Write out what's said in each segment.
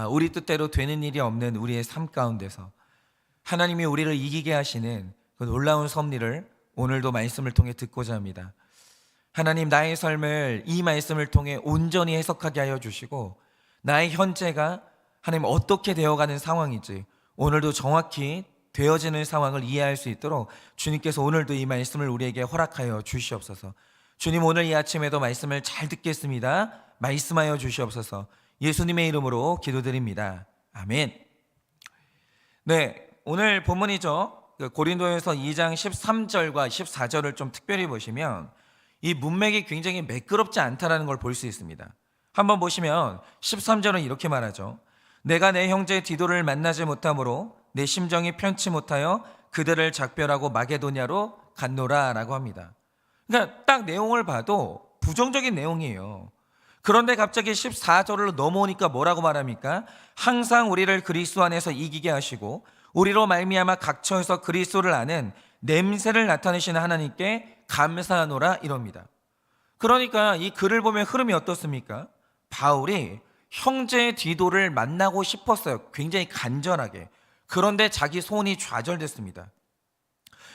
우리 뜻대로 되는 일이 없는 우리의 삶 가운데서 하나님이 우리를 이기게 하시는 그 놀라운 섭리를 오늘도 말씀을 통해 듣고자 합니다. 하나님, 나의 삶을 이 말씀을 통해 온전히 해석하게 하여 주시고 나의 현재가 하나님 어떻게 되어가는 상황인지 오늘도 정확히 되어지는 상황을 이해할 수 있도록 주님께서 오늘도 이 말씀을 우리에게 허락하여 주시옵소서. 주님, 오늘 이 아침에도 말씀을 잘 듣겠습니다. 말씀하여 주시옵소서. 예수님의 이름으로 기도드립니다. 아멘. 네, 오늘 본문이죠. 고린도전서 2장 13절과 14절을 좀 특별히 보시면 이 문맥이 굉장히 매끄럽지 않다는 걸 볼 수 있습니다. 한번 보시면 13절은 이렇게 말하죠. 내가 내 형제 디도를 만나지 못하므로 내 심정이 편치 못하여 그들을 작별하고 마게도냐로 갔노라 라고 합니다. 그러니까 딱 내용을 봐도 부정적인 내용이에요. 그런데 갑자기 14절로 넘어오니까 뭐라고 말합니까? 항상 우리를 그리스도 안에서 이기게 하시고 우리로 말미암아 각처에서 그리스도를 아는 냄새를 나타내시는 하나님께 감사하노라 이럽니다. 그러니까 이 글을 보면 흐름이 어떻습니까? 바울이 형제 디도를 만나고 싶었어요. 굉장히 간절하게. 그런데 자기 소원이 좌절됐습니다.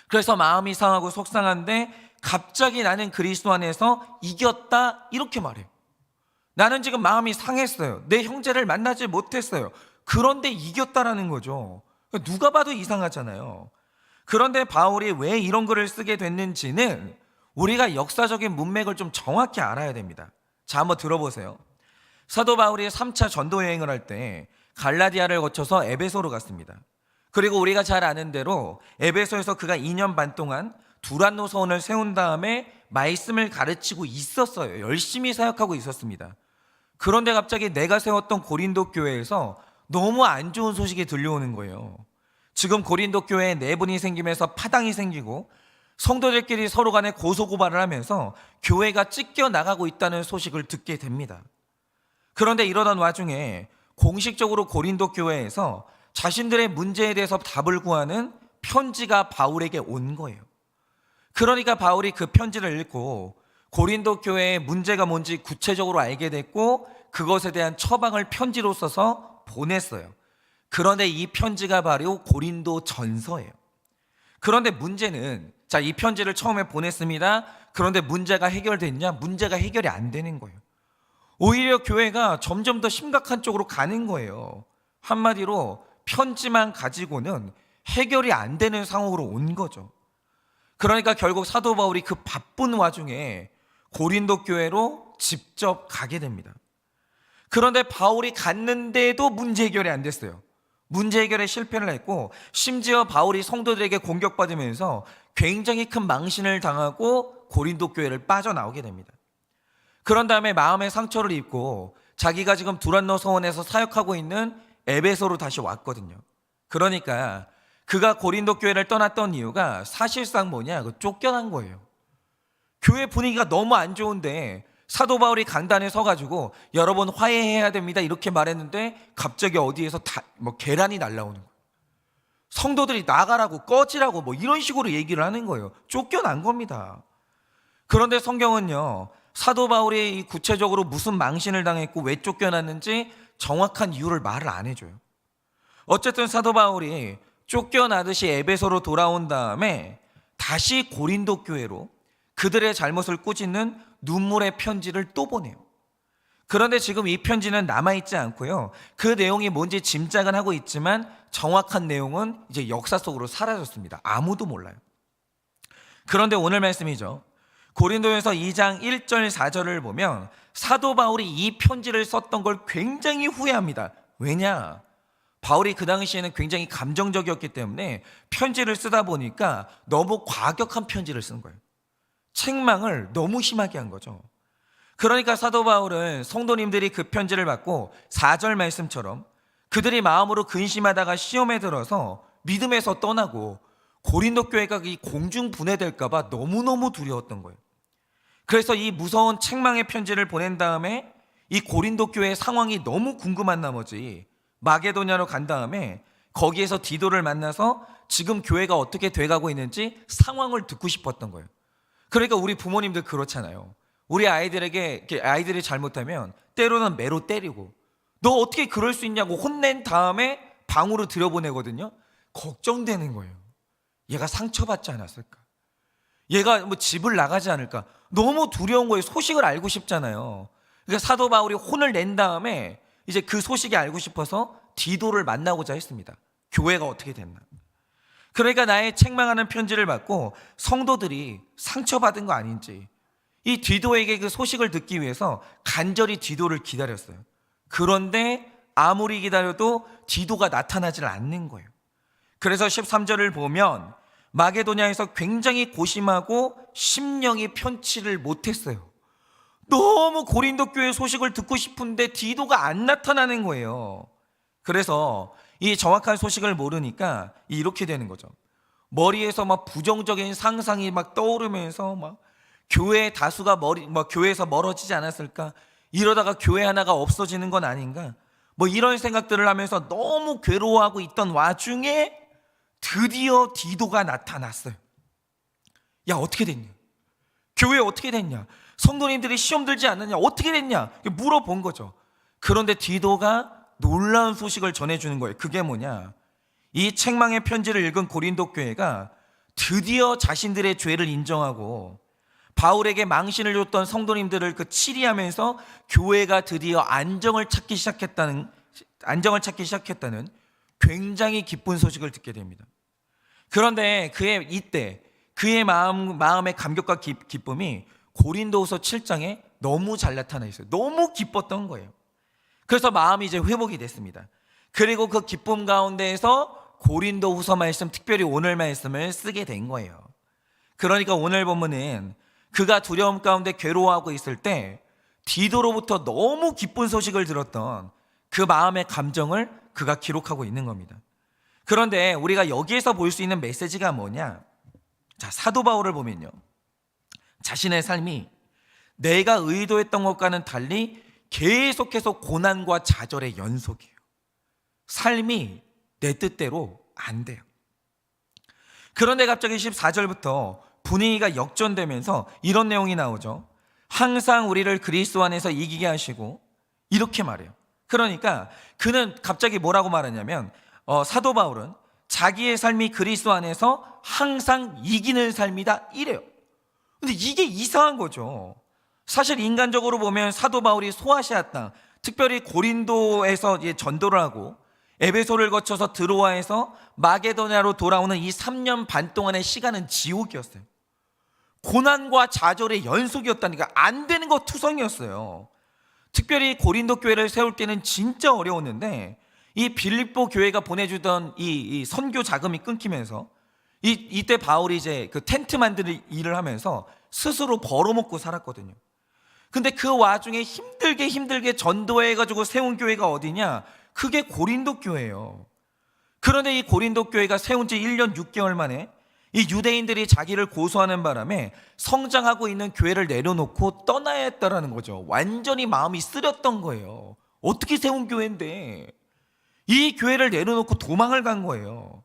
그래서 마음이 상하고 속상한데 갑자기 나는 그리스도 안에서 이겼다 이렇게 말해요. 나는 지금 마음이 상했어요. 내 형제를 만나지 못했어요. 그런데 이겼다라는 거죠. 누가 봐도 이상하잖아요. 그런데 바울이 왜 이런 글을 쓰게 됐는지는 우리가 역사적인 문맥을 좀 정확히 알아야 됩니다. 자, 한번 들어보세요. 사도 바울이 3차 전도 여행을 할 때 갈라디아를 거쳐서 에베소로 갔습니다. 그리고 우리가 잘 아는 대로 에베소에서 그가 2년 반 동안 두란노 서원을 세운 다음에 말씀을 가르치고 있었어요. 열심히 사역하고 있었습니다. 그런데 갑자기 내가 세웠던 고린도 교회에서 너무 안 좋은 소식이 들려오는 거예요. 지금 고린도 교회에 내분이 생기면서 파당이 생기고 성도들끼리 서로 간에 고소고발을 하면서 교회가 찢겨 나가고 있다는 소식을 듣게 됩니다. 그런데 이러던 와중에 공식적으로 고린도 교회에서 자신들의 문제에 대해서 답을 구하는 편지가 바울에게 온 거예요. 그러니까 바울이 그 편지를 읽고 고린도 교회의 문제가 뭔지 구체적으로 알게 됐고 그것에 대한 처방을 편지로 써서 보냈어요. 그런데 이 편지가 바로 고린도 전서예요. 그런데 문제는, 자, 이 편지를 처음에 보냈습니다. 그런데 문제가 해결됐냐? 문제가 해결이 안 되는 거예요. 오히려 교회가 점점 더 심각한 쪽으로 가는 거예요. 한마디로 편지만 가지고는 해결이 안 되는 상황으로 온 거죠. 그러니까 결국 사도 바울이 그 바쁜 와중에 고린도 교회로 직접 가게 됩니다. 그런데 바울이 갔는데도 문제 해결이 안 됐어요. 문제 해결에 실패를 했고 심지어 바울이 성도들에게 공격받으면서 굉장히 큰 망신을 당하고 고린도 교회를 빠져나오게 됩니다. 그런 다음에 마음의 상처를 입고 자기가 지금 두란노 서원에서 사역하고 있는 에베소로 다시 왔거든요. 그러니까 그가 고린도 교회를 떠났던 이유가 사실상 뭐냐? 쫓겨난 거예요. 교회 분위기가 너무 안 좋은데 사도 바울이 강단에 서가지고 여러분 화해해야 됩니다 이렇게 말했는데 갑자기 어디에서 계란이 날라오는 거예요. 성도들이 나가라고 꺼지라고 이런 식으로 얘기를 하는 거예요. 쫓겨난 겁니다. 그런데 성경은요, 사도 바울이 구체적으로 무슨 망신을 당했고 왜 쫓겨났는지 정확한 이유를 말을 안 해줘요. 어쨌든 사도 바울이 쫓겨나듯이 에베소로 돌아온 다음에 다시 고린도 교회로 그들의 잘못을 꾸짖는 눈물의 편지를 또 보내요. 그런데 지금 이 편지는 남아있지 않고요, 그 내용이 뭔지 짐작은 하고 있지만 정확한 내용은 이제 역사 속으로 사라졌습니다. 아무도 몰라요. 그런데 오늘 말씀이죠. 고린도전서 2장 1절 4절을 보면 사도 바울이 이 편지를 썼던 걸 굉장히 후회합니다. 왜냐? 바울이 그 당시에는 굉장히 감정적이었기 때문에 편지를 쓰다 보니까 너무 과격한 편지를 쓴 거예요. 책망을 너무 심하게 한 거죠. 그러니까 사도 바울은 성도님들이 그 편지를 받고 4절 말씀처럼 그들이 마음으로 근심하다가 시험에 들어서 믿음에서 떠나고 고린도 교회가 이 공중 분해될까 봐 너무너무 두려웠던 거예요. 그래서 이 무서운 책망의 편지를 보낸 다음에 이 고린도 교회의 상황이 너무 궁금한 나머지 마게도냐로 간 다음에 거기에서 디도를 만나서 지금 교회가 어떻게 돼가고 있는지 상황을 듣고 싶었던 거예요. 그러니까 우리 부모님들 그렇잖아요. 우리 아이들에게 아이들이 잘못하면 때로는 매로 때리고 너 어떻게 그럴 수 있냐고 혼낸 다음에 방으로 들여보내거든요. 걱정되는 거예요. 얘가 상처받지 않았을까? 얘가 뭐 집을 나가지 않을까? 너무 두려운 거예요. 소식을 알고 싶잖아요. 그러니까 사도 바울이 혼을 낸 다음에 이제 그 소식이 알고 싶어서 디도를 만나고자 했습니다. 교회가 어떻게 됐나? 그러니까 나의 책망하는 편지를 받고 성도들이 상처받은 거 아닌지 이 디도에게 그 소식을 듣기 위해서 간절히 디도를 기다렸어요. 그런데 아무리 기다려도 디도가 나타나질 않는 거예요. 그래서 13절을 보면 마게도냐에서 굉장히 고심하고 심령이 편치를 못했어요. 너무 고린도 교회 소식을 듣고 싶은데 디도가 안 나타나는 거예요. 그래서 이 정확한 소식을 모르니까 이렇게 되는 거죠. 머리에서 막 부정적인 상상이 막 떠오르면서 막 교회 다수가 교회에서 멀어지지 않았을까? 이러다가 교회 하나가 없어지는 건 아닌가? 뭐 이런 생각들을 하면서 너무 괴로워하고 있던 와중에 드디어 디도가 나타났어요. 야, 어떻게 됐냐? 교회 어떻게 됐냐? 성도님들이 시험 들지 않느냐? 어떻게 됐냐? 물어본 거죠. 그런데 디도가 놀라운 소식을 전해주는 거예요. 그게 뭐냐? 이 책망의 편지를 읽은 고린도 교회가 드디어 자신들의 죄를 인정하고 바울에게 망신을 줬던 성도님들을 치리하면서 교회가 드디어 안정을 찾기 시작했다는 굉장히 기쁜 소식을 듣게 됩니다. 그런데 그의 마음의 감격과 기쁨이 고린도후서 7장에 너무 잘 나타나 있어요. 너무 기뻤던 거예요. 그래서 마음이 이제 회복이 됐습니다. 그리고 그 기쁨 가운데에서 고린도후서 말씀, 특별히 오늘 말씀을 쓰게 된 거예요. 그러니까 오늘 본문은 그가 두려움 가운데 괴로워하고 있을 때 디도로부터 너무 기쁜 소식을 들었던 그 마음의 감정을 그가 기록하고 있는 겁니다. 그런데 우리가 여기에서 볼 수 있는 메시지가 뭐냐? 자, 사도 바울을 보면요, 자신의 삶이 내가 의도했던 것과는 달리 계속해서 고난과 좌절의 연속이에요. 삶이 내 뜻대로 안 돼요. 그런데 갑자기 14절부터 분위기가 역전되면서 이런 내용이 나오죠. 항상 우리를 그리스도 안에서 이기게 하시고, 이렇게 말해요. 그러니까 그는 갑자기 뭐라고 말하냐면 사도 바울은 자기의 삶이 그리스도 안에서 항상 이기는 삶이다, 이래요. 근데 이게 이상한 거죠. 사실 인간적으로 보면 사도 바울이 소아시아 땅, 특별히 고린도에서 전도를 하고 에베소를 거쳐서 드로아에서 마게도냐로 돌아오는 이 3년 반 동안의 시간은 지옥이었어요. 고난과 좌절의 연속이었다니까. 안 되는 거 투성이었어요. 특별히 고린도 교회를 세울 때는 진짜 어려웠는데 이 빌립보 교회가 보내주던 이 선교 자금이 끊기면서 이때 바울이 이제 그 텐트 만드는 일을 하면서 스스로 벌어먹고 살았거든요. 근데 그 와중에 힘들게 전도해가지고 세운 교회가 어디냐? 그게 고린도 교회예요. 그런데 이 고린도 교회가 세운 지 1년 6개월 만에 이 유대인들이 자기를 고소하는 바람에 성장하고 있는 교회를 내려놓고 떠나야 했다라는 거죠. 완전히 마음이 쓰렸던 거예요. 어떻게 세운 교회인데 이 교회를 내려놓고 도망을 간 거예요.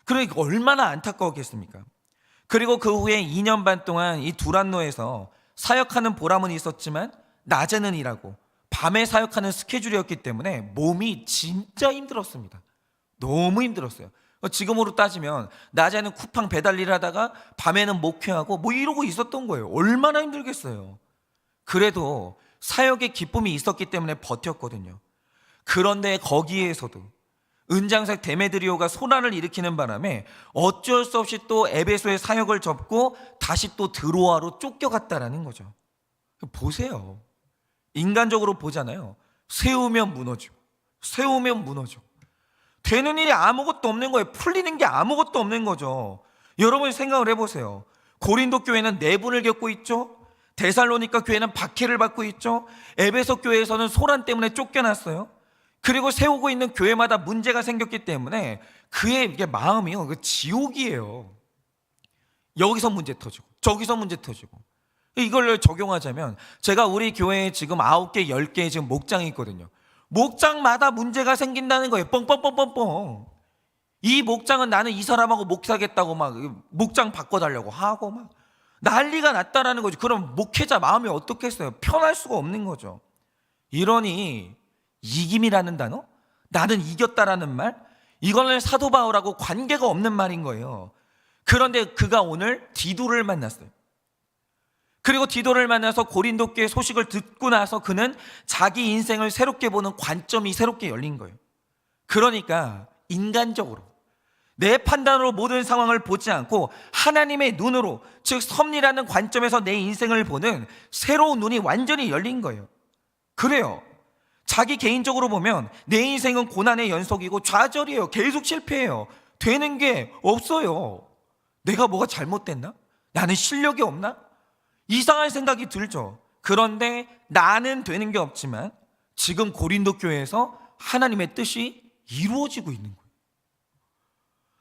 그러니까 얼마나 안타까웠겠습니까? 그리고 그 후에 2년 반 동안 이 두란노에서 사역하는 보람은 있었지만 낮에는 일하고 밤에 사역하는 스케줄이었기 때문에 몸이 진짜 힘들었습니다. 너무 힘들었어요. 지금으로 따지면 낮에는 쿠팡 배달 일을 하다가 밤에는 목회하고 뭐 이러고 있었던 거예요. 얼마나 힘들겠어요. 그래도 사역의 기쁨이 있었기 때문에 버텼거든요. 그런데 거기에서도 은장색 데메드리오가 소란을 일으키는 바람에 어쩔 수 없이 또 에베소의 사역을 접고 다시 또 드로아로 쫓겨갔다라는 거죠. 보세요. 인간적으로 보잖아요. 세우면 무너지고 세우면 무너지고 되는 일이 아무것도 없는 거예요. 풀리는 게 아무것도 없는 거죠. 여러분 생각을 해보세요. 고린도 교회는 내분을 겪고 있죠. 데살로니가 교회는 박해를 받고 있죠. 에베소 교회에서는 소란 때문에 쫓겨났어요. 그리고 세우고 있는 교회마다 문제가 생겼기 때문에 그의 마음이요, 그 지옥이에요. 여기서 문제 터지고 저기서 문제 터지고. 이걸 적용하자면 제가 우리 교회에 지금 9개, 10개 지금 목장이 있거든요. 목장마다 문제가 생긴다는 거예요. 뻥뻥뻥뻥뻥. 이 목장은 나는 이 사람하고 목사겠다고 막 목장 바꿔달라고 하고 막 난리가 났다라는 거죠. 그럼 목회자 마음이 어떻겠어요? 편할 수가 없는 거죠. 이러니 이김이라는 단어? 나는 이겼다라는 말? 이거는 사도 바울하고 관계가 없는 말인 거예요. 그런데 그가 오늘 디도를 만났어요. 그리고 디도를 만나서 고린도 교회 소식을 듣고 나서 그는 자기 인생을 새롭게 보는 관점이 새롭게 열린 거예요. 그러니까 인간적으로 내 판단으로 모든 상황을 보지 않고 하나님의 눈으로, 즉 섭리라는 관점에서 내 인생을 보는 새로운 눈이 완전히 열린 거예요. 그래요. 자기 개인적으로 보면 내 인생은 고난의 연속이고 좌절이에요. 계속 실패해요. 되는 게 없어요. 내가 뭐가 잘못됐나? 나는 실력이 없나? 이상한 생각이 들죠. 그런데 나는 되는 게 없지만 지금 고린도 교회에서 하나님의 뜻이 이루어지고 있는 거예요.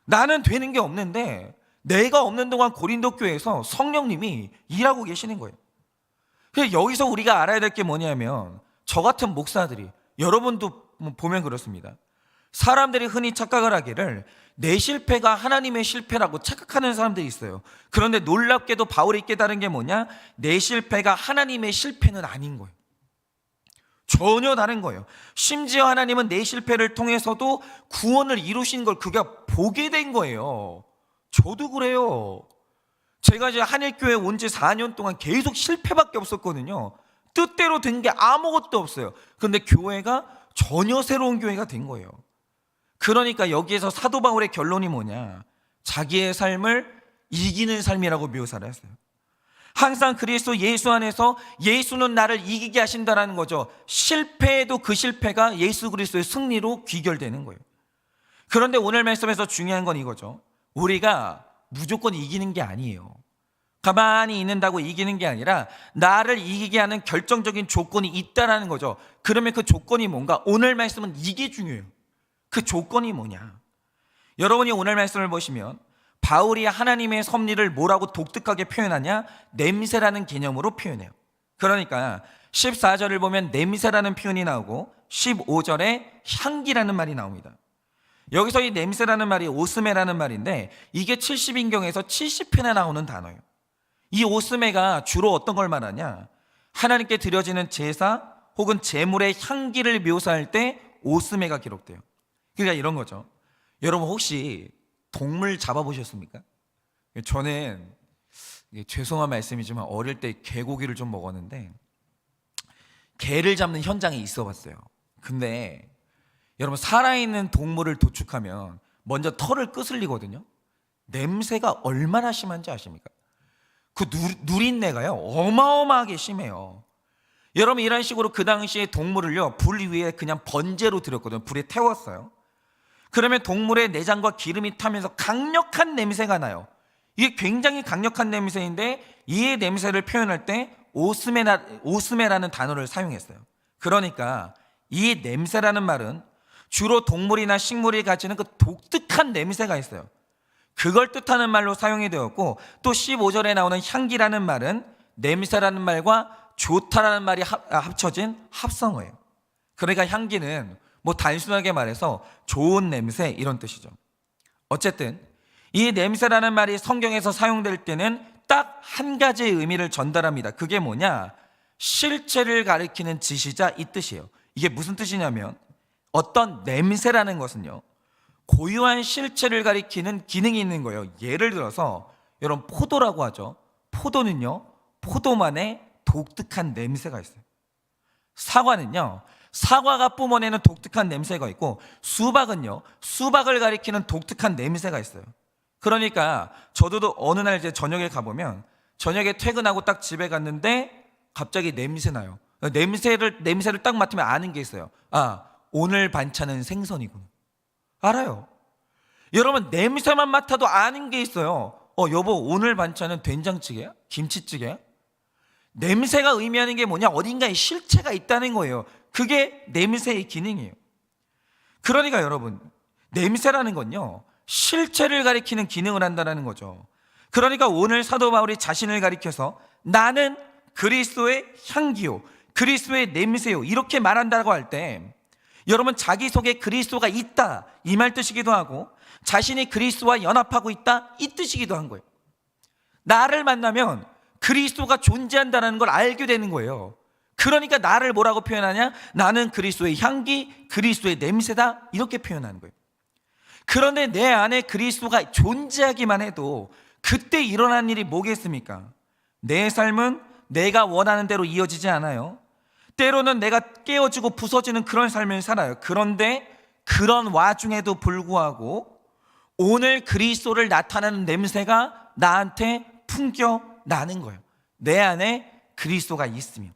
나는 되는 게 없는데 내가 없는 동안 고린도 교회에서 성령님이 일하고 계시는 거예요. 그래서 여기서 우리가 알아야 될 게 뭐냐면, 저 같은 목사들이, 여러분도 보면 그렇습니다. 사람들이 흔히 착각을 하기를 내 실패가 하나님의 실패라고 착각하는 사람들이 있어요. 그런데 놀랍게도 바울이 깨달은 게 뭐냐? 내 실패가 하나님의 실패는 아닌 거예요. 전혀 다른 거예요. 심지어 하나님은 내 실패를 통해서도 구원을 이루신 걸 그가 보게 된 거예요. 저도 그래요. 제가 이제 한일교회 온 지 4년 동안 계속 실패밖에 없었거든요. 뜻대로 된 게 아무것도 없어요. 그런데 교회가 전혀 새로운 교회가 된 거예요. 그러니까 여기에서 사도 바울의 결론이 뭐냐? 자기의 삶을 이기는 삶이라고 묘사를 했어요. 항상 그리스도 예수 안에서 예수는 나를 이기게 하신다라는 거죠. 실패해도 그 실패가 예수 그리스도의 승리로 귀결되는 거예요. 그런데 오늘 말씀에서 중요한 건 이거죠. 우리가 무조건 이기는 게 아니에요. 가만히 있는다고 이기는 게 아니라 나를 이기게 하는 결정적인 조건이 있다라는 거죠. 그러면 그 조건이 뭔가? 오늘 말씀은 이게 중요해요. 그 조건이 뭐냐? 여러분이 오늘 말씀을 보시면 바울이 하나님의 섭리를 뭐라고 독특하게 표현하냐? 냄새라는 개념으로 표현해요. 그러니까 14절을 보면 냄새라는 표현이 나오고 15절에 향기라는 말이 나옵니다. 여기서 이 냄새라는 말이 오스메라는 말인데 이게 70인경에서 70회나 나오는 단어예요. 이 오스메가 주로 어떤 걸 말하냐? 하나님께 드려지는 제사 혹은 제물의 향기를 묘사할 때 오스메가 기록돼요. 그러니까 이런 거죠. 여러분 혹시 동물 잡아보셨습니까? 저는 죄송한 말씀이지만 어릴 때 개고기를 좀 먹었는데 개를 잡는 현장에 있어 봤어요. 근데 여러분 살아있는 동물을 도축하면 먼저 털을 끄슬리거든요. 냄새가 얼마나 심한지 아십니까? 그 누린내가요 어마어마하게 심해요. 여러분 이런 식으로 그 당시에 동물을요 불 위에 그냥 번제로 드렸거든요. 불에 태웠어요. 그러면 동물의 내장과 기름이 타면서 강력한 냄새가 나요. 이게 굉장히 강력한 냄새인데 이 냄새를 표현할 때 오스메라는 단어를 사용했어요. 그러니까 이 냄새라는 말은 주로 동물이나 식물이 가지는 그 독특한 냄새가 있어요. 그걸 뜻하는 말로 사용이 되었고, 또 15절에 나오는 향기라는 말은 냄새라는 말과 좋다라는 말이 합쳐진 합성어예요. 그러니까 향기는 뭐 단순하게 말해서 좋은 냄새 이런 뜻이죠. 어쨌든 이 냄새라는 말이 성경에서 사용될 때는 딱 한 가지의 의미를 전달합니다. 그게 뭐냐? 실체를 가리키는 지시자 이 뜻이에요. 이게 무슨 뜻이냐면 어떤 냄새라는 것은요 고유한 실체를 가리키는 기능이 있는 거예요. 예를 들어서 여러분 포도라고 하죠. 포도는요 포도만의 독특한 냄새가 있어요. 사과는요 사과가 뿜어내는 독특한 냄새가 있고, 수박은요 수박을 가리키는 독특한 냄새가 있어요. 그러니까 저도 어느 날 이제 저녁에 가보면 저녁에 퇴근하고 딱 집에 갔는데 갑자기 냄새 나요. 냄새를 딱 맡으면 아는 게 있어요. 아, 오늘 반찬은 생선이구나. 알아요. 여러분 냄새만 맡아도 아는 게 있어요. 여보 오늘 반찬은 된장찌개야? 김치찌개야? 냄새가 의미하는 게 뭐냐? 어딘가에 실체가 있다는 거예요. 그게 냄새의 기능이에요. 그러니까 여러분 냄새라는 건요 실체를 가리키는 기능을 한다는 거죠. 그러니까 오늘 사도 바울이 자신을 가리켜서 나는 그리스도의 향기요 그리스도의 냄새요 이렇게 말한다고 할 때 여러분 자기 속에 그리스도가 있다 이 말 뜻이기도 하고, 자신이 그리스도와 연합하고 있다 이 뜻이기도 한 거예요. 나를 만나면 그리스도가 존재한다는 걸 알게 되는 거예요. 그러니까 나를 뭐라고 표현하냐? 나는 그리스도의 향기, 그리스도의 냄새다, 이렇게 표현하는 거예요. 그런데 내 안에 그리스도가 존재하기만 해도 그때 일어난 일이 뭐겠습니까? 내 삶은 내가 원하는 대로 이어지지 않아요. 때로는 내가 깨어지고 부서지는 그런 삶을 살아요. 그런데 그런 와중에도 불구하고 오늘 그리스도를 나타내는 냄새가 나한테 풍겨나는 거예요. 내 안에 그리스도가 있으면.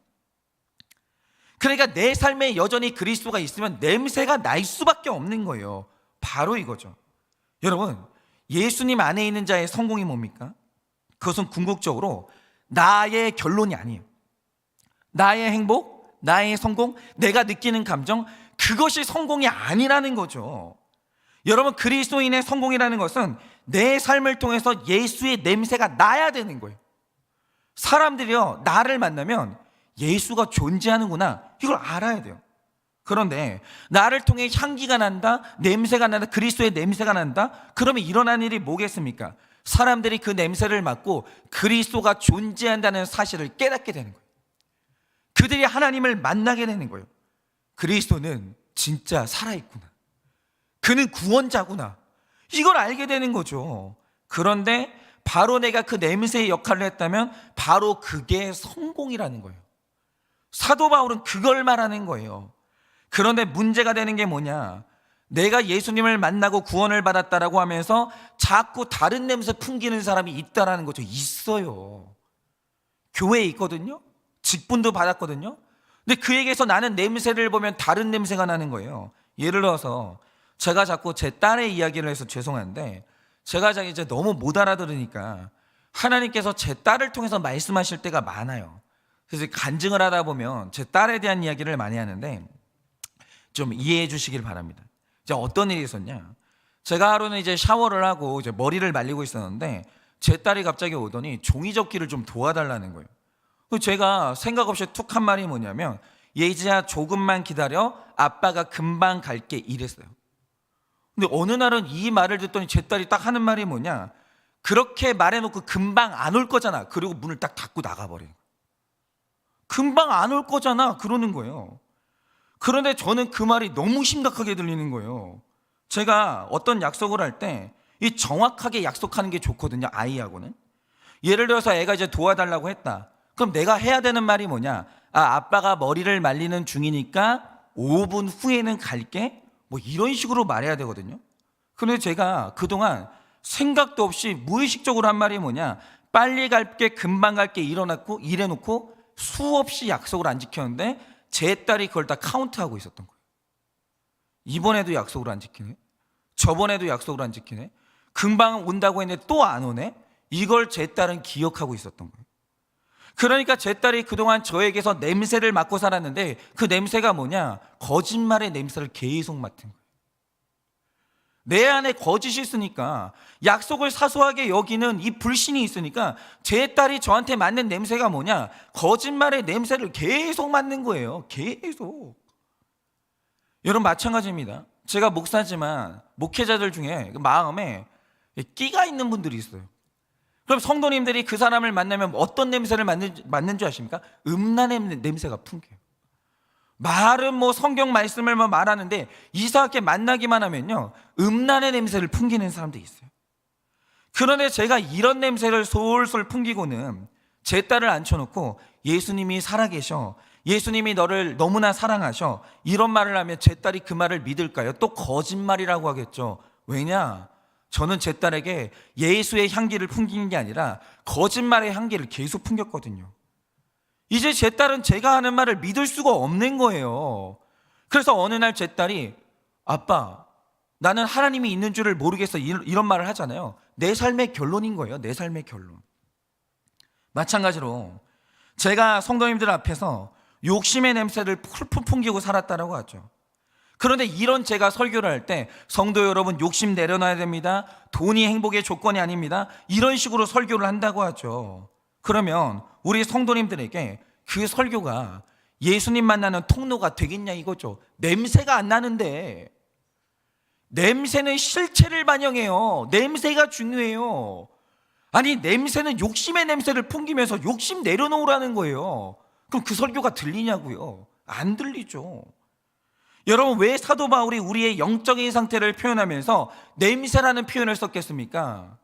그러니까 내 삶에 여전히 그리스도가 있으면 냄새가 날 수밖에 없는 거예요. 바로 이거죠. 여러분, 예수님 안에 있는 자의 성공이 뭡니까? 그것은 궁극적으로 나의 결론이 아니에요. 나의 행복, 나의 성공, 내가 느끼는 감정, 그것이 성공이 아니라는 거죠. 여러분, 그리스도인의 성공이라는 것은 내 삶을 통해서 예수의 냄새가 나야 되는 거예요. 사람들이요, 나를 만나면 예수가 존재하는구나, 이걸 알아야 돼요. 그런데 나를 통해 향기가 난다, 냄새가 난다, 그리스도의 냄새가 난다, 그러면 일어난 일이 뭐겠습니까? 사람들이 그 냄새를 맡고 그리스도가 존재한다는 사실을 깨닫게 되는 거예요. 그들이 하나님을 만나게 되는 거예요. 그리스도는 진짜 살아있구나, 그는 구원자구나, 이걸 알게 되는 거죠. 그런데 바로 내가 그 냄새의 역할을 했다면 바로 그게 성공이라는 거예요. 사도 바울은 그걸 말하는 거예요. 그런데 문제가 되는 게 뭐냐? 내가 예수님을 만나고 구원을 받았다라고 하면서 자꾸 다른 냄새 풍기는 사람이 있다라는 거죠. 있어요. 교회에 있거든요. 직분도 받았거든요. 근데 그에게서 나는 냄새를 보면 다른 냄새가 나는 거예요. 예를 들어서 제가 자꾸 제 딸의 이야기를 해서 죄송한데, 제가 이제 너무 못 알아들으니까 하나님께서 제 딸을 통해서 말씀하실 때가 많아요. 그래서 간증을 하다 보면 제 딸에 대한 이야기를 많이 하는데 좀 이해해 주시길 바랍니다. 이제 어떤 일이 있었냐? 제가 하루는 이제 샤워를 하고 이제 머리를 말리고 있었는데 제 딸이 갑자기 오더니 종이접기를 좀 도와달라는 거예요. 제가 생각 없이 툭 한 말이 뭐냐면, 예지야 조금만 기다려, 아빠가 금방 갈게, 이랬어요. 근데 어느 날은 이 말을 듣더니 제 딸이 딱 하는 말이 뭐냐? 그렇게 말해놓고 금방 안 올 거잖아. 그리고 문을 딱 닫고 나가버려요. 금방 안 올 거잖아, 그러는 거예요. 그런데 저는 그 말이 너무 심각하게 들리는 거예요. 제가 어떤 약속을 할 때 이 정확하게 약속하는 게 좋거든요, 아이하고는. 예를 들어서 애가 이제 도와달라고 했다. 그럼 내가 해야 되는 말이 뭐냐? 아빠가 머리를 말리는 중이니까 5분 후에는 갈게, 뭐 이런 식으로 말해야 되거든요. 그런데 제가 그동안 생각도 없이 무의식적으로 한 말이 뭐냐? 빨리 갈게, 금방 갈게 이래놓고 수없이 약속을 안 지켰는데 제 딸이 그걸 다 카운트하고 있었던 거예요. 이번에도 약속을 안 지키네, 저번에도 약속을 안 지키네, 금방 온다고 했는데 또 안 오네. 이걸 제 딸은 기억하고 있었던 거예요. 그러니까 제 딸이 그동안 저에게서 냄새를 맡고 살았는데 그 냄새가 뭐냐? 거짓말의 냄새를 계속 맡은 거예요. 내 안에 거짓이 있으니까, 약속을 사소하게 여기는 이 불신이 있으니까 제 딸이 저한테 맡는 냄새가 뭐냐? 거짓말의 냄새를 계속 맡는 거예요. 계속. 여러분, 마찬가지입니다. 제가 목사지만 목회자들 중에 마음에 끼가 있는 분들이 있어요. 그럼 성도님들이 그 사람을 만나면 어떤 냄새를 맡는 줄 아십니까? 음란의 냄새가 풍겨요. 말은 뭐 성경 말씀을 뭐 말하는데 이상하게 만나기만 하면요, 음란의 냄새를 풍기는 사람도 있어요. 그런데 제가 이런 냄새를 솔솔 풍기고는 제 딸을 앉혀놓고 예수님이 살아계셔, 예수님이 너를 너무나 사랑하셔, 이런 말을 하면 제 딸이 그 말을 믿을까요? 또 거짓말이라고 하겠죠. 왜냐? 저는 제 딸에게 예수의 향기를 풍긴 게 아니라 거짓말의 향기를 계속 풍겼거든요. 이제 제 딸은 제가 하는 말을 믿을 수가 없는 거예요. 그래서 어느 날 제 딸이, 아빠, 나는 하나님이 있는 줄을 모르겠어, 이런 말을 하잖아요. 내 삶의 결론인 거예요. 내 삶의 결론. 마찬가지로 제가 성도님들 앞에서 욕심의 냄새를 풀풀 풍기고 살았다라고 하죠. 그런데 이런 제가 설교를 할 때, 성도 여러분, 욕심 내려놔야 됩니다, 돈이 행복의 조건이 아닙니다, 이런 식으로 설교를 한다고 하죠. 그러면 우리 성도님들에게 그 설교가 예수님 만나는 통로가 되겠냐 이거죠. 냄새가 안 나는데. 냄새는 실체를 반영해요. 냄새가 중요해요. 아니, 냄새는 욕심의 냄새를 풍기면서 욕심 내려놓으라는 거예요. 그럼 그 설교가 들리냐고요? 안 들리죠. 여러분, 왜 사도 바울이 우리의 영적인 상태를 표현하면서 냄새라는 표현을 썼겠습니까?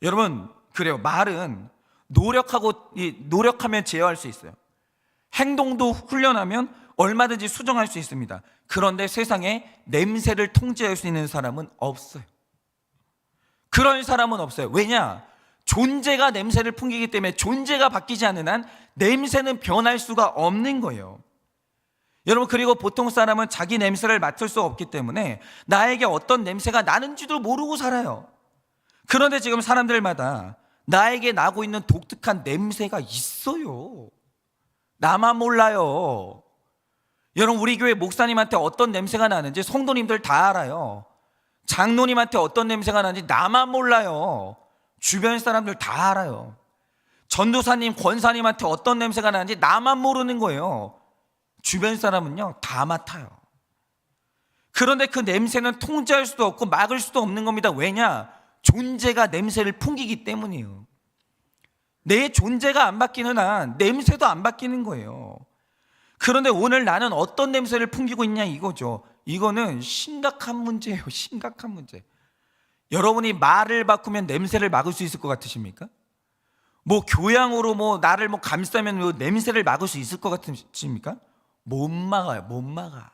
여러분, 그래요. 말은 노력하면 제어할 수 있어요. 행동도 훈련하면 얼마든지 수정할 수 있습니다. 그런데 세상에 냄새를 통제할 수 있는 사람은 없어요. 그런 사람은 없어요. 왜냐? 존재가 냄새를 풍기기 때문에 존재가 바뀌지 않는 한 냄새는 변할 수가 없는 거예요. 여러분, 그리고 보통 사람은 자기 냄새를 맡을 수 없기 때문에 나에게 어떤 냄새가 나는지도 모르고 살아요. 그런데 지금 사람들마다 나에게 나고 있는 독특한 냄새가 있어요. 나만 몰라요. 여러분, 우리 교회 목사님한테 어떤 냄새가 나는지 성도님들 다 알아요. 장로님한테 어떤 냄새가 나는지 나만 몰라요. 주변 사람들 다 알아요. 전도사님, 권사님한테 어떤 냄새가 나는지 나만 모르는 거예요. 주변 사람은요, 다 맡아요. 그런데 그 냄새는 통제할 수도 없고 막을 수도 없는 겁니다. 왜냐? 존재가 냄새를 풍기기 때문이에요. 내 존재가 안 바뀌는 한 냄새도 안 바뀌는 거예요. 그런데 오늘 나는 어떤 냄새를 풍기고 있냐 이거죠. 이거는 심각한 문제예요. 심각한 문제. 여러분이 말을 바꾸면 냄새를 막을 수 있을 것 같으십니까? 교양으로 나를 감싸면 냄새를 막을 수 있을 것 같으십니까? 못 막아요. 못 막아.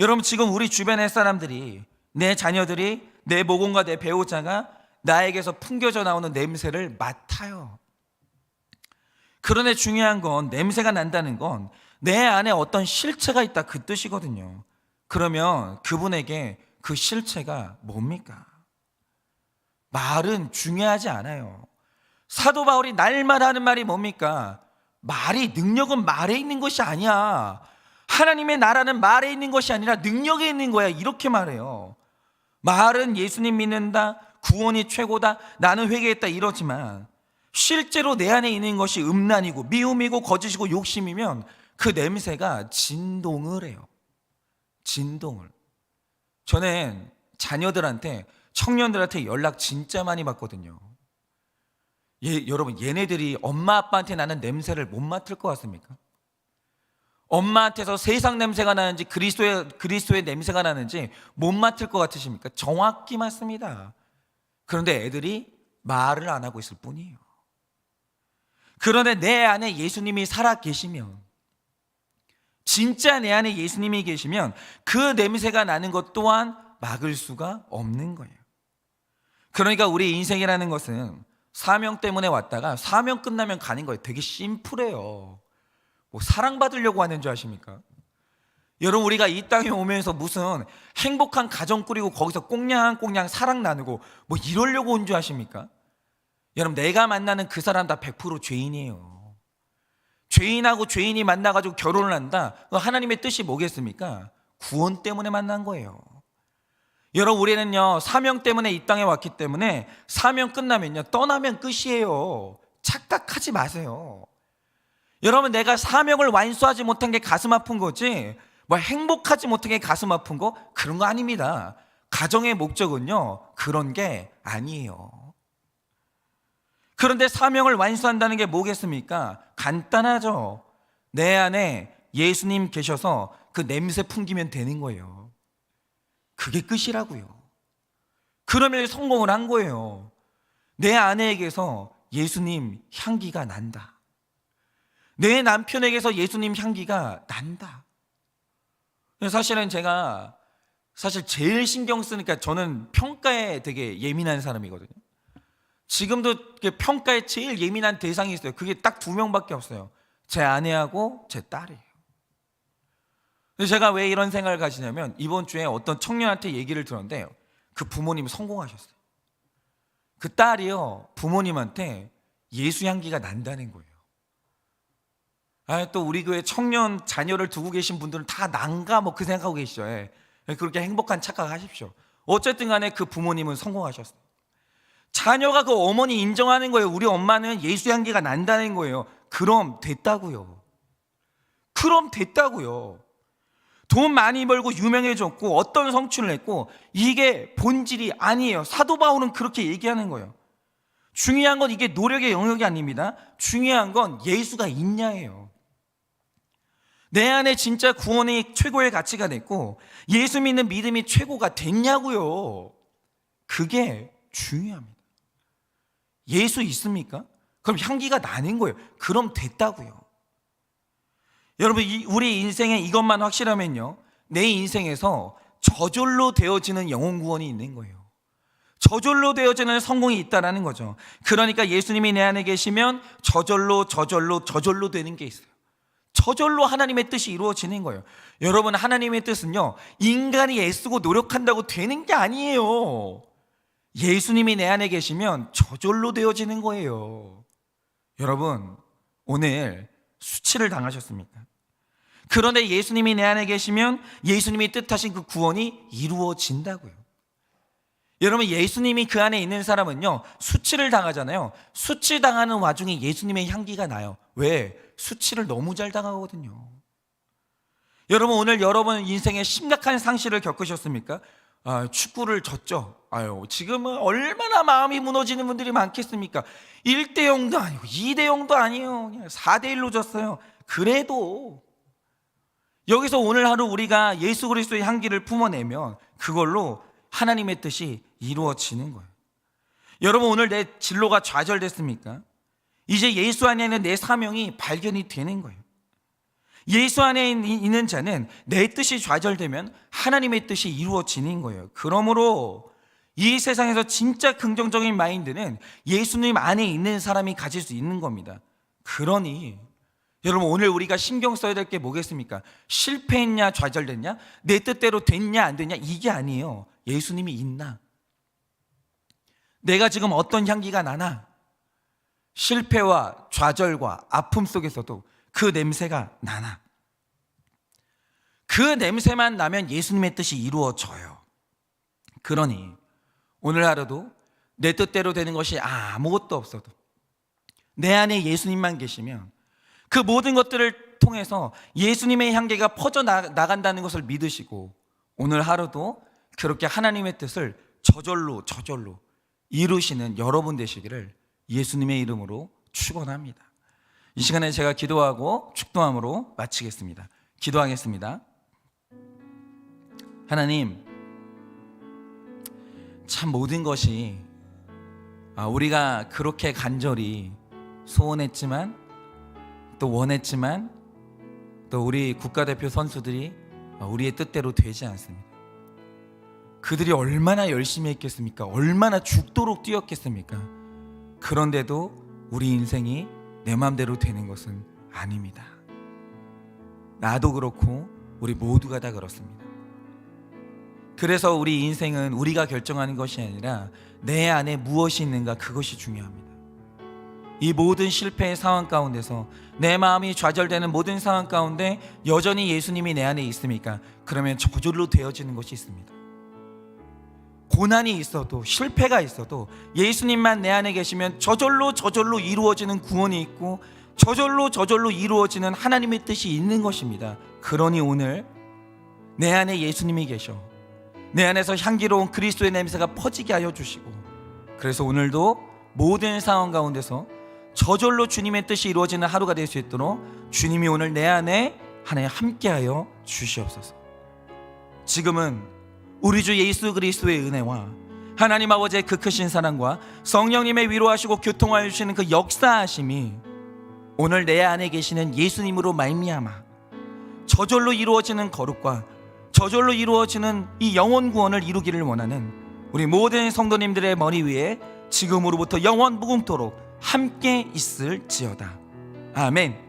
여러분, 지금 우리 주변의 사람들이, 내 자녀들이, 내 모공과 내 배우자가 나에게서 풍겨져 나오는 냄새를 맡아요. 그런데 중요한 건, 냄새가 난다는 건 내 안에 어떤 실체가 있다, 그 뜻이거든요. 그러면 그분에게 그 실체가 뭡니까? 말은 중요하지 않아요. 사도 바울이 날마다 하는 말이 뭡니까? 능력은 말에 있는 것이 아니야. 하나님의 나라는 말에 있는 것이 아니라 능력에 있는 거야, 이렇게 말해요. 말은 예수님 믿는다, 구원이 최고다, 나는 회개했다, 이러지만 실제로 내 안에 있는 것이 음란이고 미움이고 거짓이고 욕심이면 그 냄새가 진동을 해요. 진동을. 저는 자녀들한테, 청년들한테 연락 진짜 많이 받거든요. 여러분, 얘네들이 엄마 아빠한테 나는 냄새를 못 맡을 것 같습니까? 엄마한테서 세상 냄새가 나는지 그리스도의 냄새가 나는지 못 맡을 것 같으십니까? 정확히 맞습니다. 그런데 애들이 말을 안 하고 있을 뿐이에요. 그런데 내 안에 예수님이 살아 계시면, 진짜 내 안에 예수님이 계시면 그 냄새가 나는 것 또한 막을 수가 없는 거예요. 그러니까 우리 인생이라는 것은 사명 때문에 왔다가 사명 끝나면 가는 거예요. 되게 심플해요. 사랑받으려고 하는 줄 아십니까? 여러분, 우리가 이 땅에 오면서 무슨 행복한 가정 꾸리고 거기서 꽁냥꽁냥 사랑 나누고 이러려고 온 줄 아십니까? 여러분, 내가 만나는 그 사람 다 100% 죄인이에요. 죄인하고 죄인이 만나가지고 결혼을 한다? 하나님의 뜻이 뭐겠습니까? 구원 때문에 만난 거예요. 여러분, 우리는요, 사명 때문에 이 땅에 왔기 때문에 사명 끝나면요, 떠나면 끝이에요. 착각하지 마세요. 여러분, 내가 사명을 완수하지 못한 게 가슴 아픈 거지 행복하지 못한 게 가슴 아픈 거, 그런 거 아닙니다. 가정의 목적은요, 그런 게 아니에요. 그런데 사명을 완수한다는 게 뭐겠습니까? 간단하죠. 내 안에 예수님 계셔서 그 냄새 풍기면 되는 거예요. 그게 끝이라고요. 그러면 성공을 한 거예요. 내 아내에게서 예수님 향기가 난다. 내 남편에게서 예수님 향기가 난다. 사실은 제가 제일 신경 쓰니까, 저는 평가에 되게 예민한 사람이거든요. 지금도 평가에 제일 예민한 대상이 있어요. 그게 딱 2명밖에 없어요. 제 아내하고 제 딸이에요. 제가 왜 이런 생각을 가지냐면, 이번 주에 어떤 청년한테 얘기를 들었는데 그 부모님이 성공하셨어요. 그 딸이요, 부모님한테 예수 향기가 난다는 거예요. 또 우리 교회 청년 자녀를 두고 계신 분들은 다 난가 그 생각하고 계시죠. 그렇게 행복한 착각하십시오. 어쨌든 간에 그 부모님은 성공하셨어요. 자녀가 그 어머니 인정하는 거예요. 우리 엄마는 예수 향기가 난다는 거예요. 그럼 됐다고요. 돈 많이 벌고 유명해졌고 어떤 성취를 했고, 이게 본질이 아니에요. 사도 바울은 그렇게 얘기하는 거예요. 중요한 건 이게 노력의 영역이 아닙니다. 중요한 건 예수가 있냐예요. 내 안에 진짜 구원이 최고의 가치가 됐고 예수 믿는 믿음이 최고가 됐냐고요. 그게 중요합니다. 예수 있습니까? 그럼 향기가 나는 거예요. 그럼 됐다고요. 여러분, 우리 인생에 이것만 확실하면요, 내 인생에서 저절로 되어지는 영혼 구원이 있는 거예요. 저절로 되어지는 성공이 있다라는 거죠. 그러니까 예수님이 내 안에 계시면 저절로 되는 게 있어요. 저절로 하나님의 뜻이 이루어지는 거예요. 여러분, 하나님의 뜻은요, 인간이 애쓰고 노력한다고 되는 게 아니에요. 예수님이 내 안에 계시면 저절로 되어지는 거예요. 여러분, 오늘 수치를 당하셨습니까? 그런데 예수님이 내 안에 계시면 예수님이 뜻하신 그 구원이 이루어진다고요. 여러분, 예수님이 그 안에 있는 사람은요, 수치를 당하잖아요. 수치 당하는 와중에 예수님의 향기가 나요. 왜? 수치를 너무 잘 당하거든요. 여러분, 오늘 여러분 인생에 심각한 상실을 겪으셨습니까? 축구를 졌죠. 지금은 얼마나 마음이 무너지는 분들이 많겠습니까? 1대0도 아니고 2대0도 아니에요. 그냥 4대1로 졌어요. 그래도 여기서 오늘 하루 우리가 예수 그리스도의 향기를 품어내면 그걸로 하나님의 뜻이 이루어지는 거예요. 여러분, 오늘 내 진로가 좌절됐습니까? 이제 예수 안에 있는 내 사명이 발견이 되는 거예요. 예수 안에 있는 자는 내 뜻이 좌절되면 하나님의 뜻이 이루어지는 거예요. 그러므로 이 세상에서 진짜 긍정적인 마인드는 예수님 안에 있는 사람이 가질 수 있는 겁니다. 그러니 여러분, 오늘 우리가 신경 써야 될 게 뭐겠습니까? 실패했냐 좌절됐냐, 내 뜻대로 됐냐 안 됐냐, 이게 아니에요. 예수님이 있나, 내가 지금 어떤 향기가 나나. 실패와 좌절과 아픔 속에서도 그 냄새가 나나. 그 냄새만 나면 예수님의 뜻이 이루어져요. 그러니 오늘 하루도 내 뜻대로 되는 것이 아무것도 없어도 내 안에 예수님만 계시면 그 모든 것들을 통해서 예수님의 향기가 퍼져나간다는 것을 믿으시고 오늘 하루도 그렇게 하나님의 뜻을 저절로 이루시는 여러분 되시기를 예수님의 이름으로 축원합니다. 이 시간에 제가 기도하고 축도함으로 마치겠습니다. 기도하겠습니다. 하나님, 참 모든 것이 우리가 그렇게 간절히 소원했지만 또 원했지만 또 우리 국가대표 선수들이 우리의 뜻대로 되지 않습니다. 그들이 얼마나 열심히 했겠습니까? 얼마나 죽도록 뛰었겠습니까? 그런데도 우리 인생이 내 마음대로 되는 것은 아닙니다. 나도 그렇고 우리 모두가 다 그렇습니다. 그래서 우리 인생은 우리가 결정하는 것이 아니라 내 안에 무엇이 있는가, 그것이 중요합니다. 이 모든 실패의 상황 가운데서 내 마음이 좌절되는 모든 상황 가운데 여전히 예수님이 내 안에 있습니까? 그러면 저절로 되어지는 것이 있습니다. 고난이 있어도 실패가 있어도 예수님만 내 안에 계시면 저절로 이루어지는 구원이 있고 저절로 이루어지는 하나님의 뜻이 있는 것입니다. 그러니 오늘 내 안에 예수님이 계셔 내 안에서 향기로운 그리스도의 냄새가 퍼지게 하여 주시고, 그래서 오늘도 모든 상황 가운데서 저절로 주님의 뜻이 이루어지는 하루가 될 수 있도록 주님이 오늘 내 안에 하나님 함께하여 주시옵소서. 지금은 우리 주 예수 그리스도의 은혜와 하나님 아버지의 그 크신 사랑과 성령님의 위로하시고 교통하여 주시는 그 역사하심이 오늘 내 안에 계시는 예수님으로 말미암아 저절로 이루어지는 거룩과 저절로 이루어지는 이 영혼 구원을 이루기를 원하는 우리 모든 성도님들의 머리 위에 지금으로부터 영원 무궁토록 함께 있을지어다. 아멘.